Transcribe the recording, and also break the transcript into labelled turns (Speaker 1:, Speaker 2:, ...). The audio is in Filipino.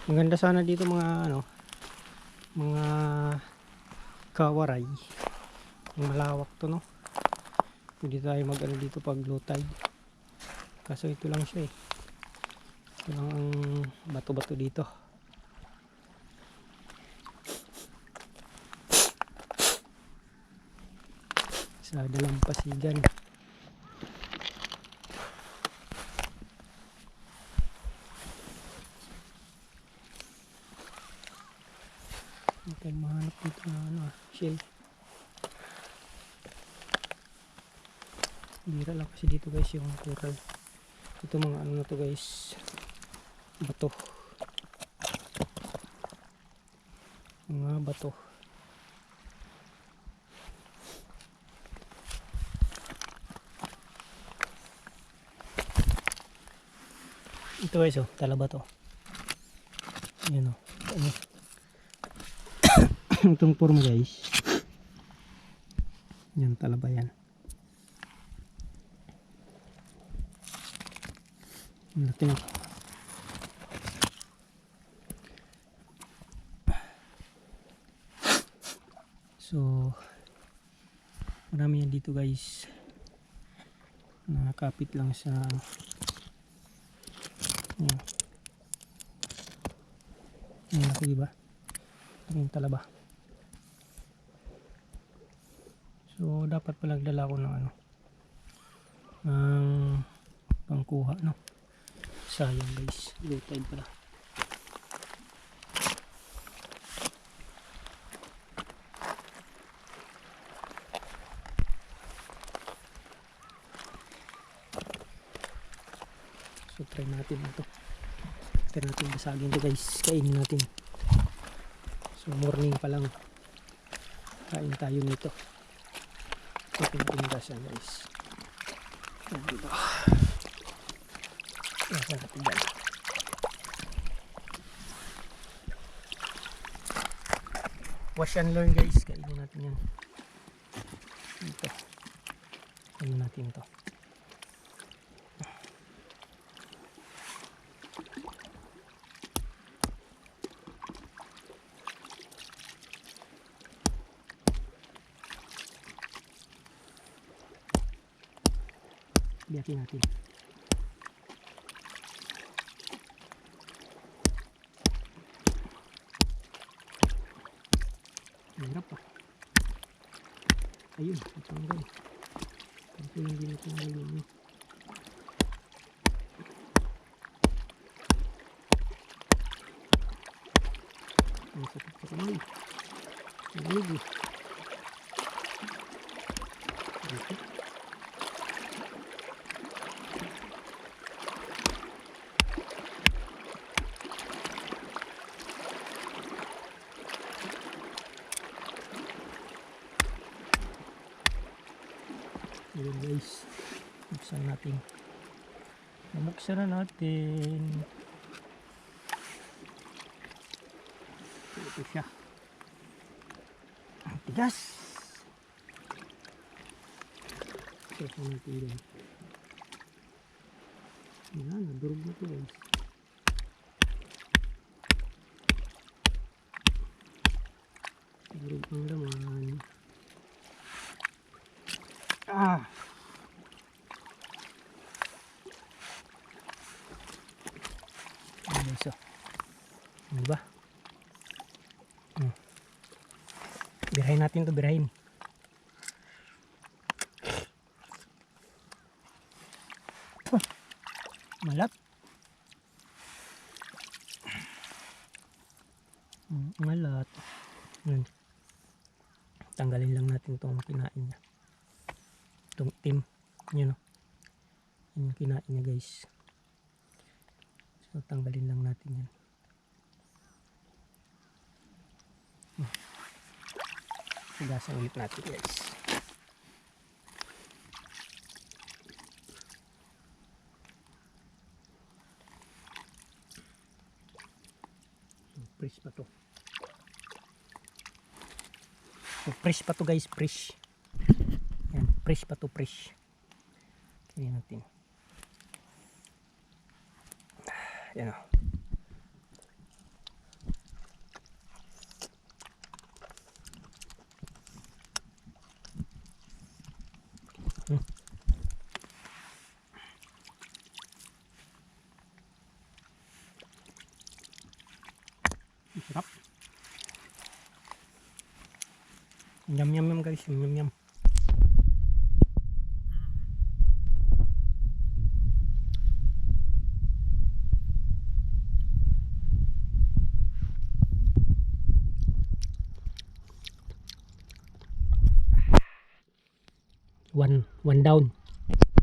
Speaker 1: Maganda sana dito mga ano, mga kawaray. Malawak to, no. Hindi tayo mag ano dito pag low tide. Kaso ito lang siya eh. Ito lang ang bato-bato dito. Sa Dalampasigan. Hindi tayo mahanap dito na ano, shell. Bira lang kasi dito guys yung coral. Ito mga ano na to guys, bato, mga bato. Ito guys, oh, talaba to. Yan, oh. Itong form guys, yan talaba yan. Laki na. So marami yan dito guys, nakakapit lang sa yan. Yan ako, diba? Yung talaba. So dapat palagdala ko ng ano, ng pangkuha, no. Sayang guys, low tide pala. So try natin ito. Try natin basagin ito guys, kainin natin. So morning pa lang, kain tayo nito. So pinagkasan guys. Yan dito. Yan natin dyan. Wash and learn guys, kainin natin yan. Dito. Kainin natin ito. Biyakin natin. Hirap pa. Ayun, natanggal. Kasi hindi natanggal yun. Ang sakit pa kamay. Nalig eh. Dito. Ayan guys, buksan natin. Nabuksan na natin. Ito siya. Ang tigas. Ito natin yun. Yan, nadurog na ito guys. Durog ang laman. Ah! Ano isa? Ano ba? Birahin natin ito, birahin. Malat. Malat. Tanggalin lang natin itong kinain niya. Itong itim. Yan o. Yan yung kinain niya guys. So tanggalin lang natin yan. Hugasan ulit natin guys. So, fresh pa to. So, fresh pa to guys, fresh. Yan, fresh pa to, fresh. Kaya natin. Yan o. Sarap. Yum yum yum guys, yum yum yum. One down.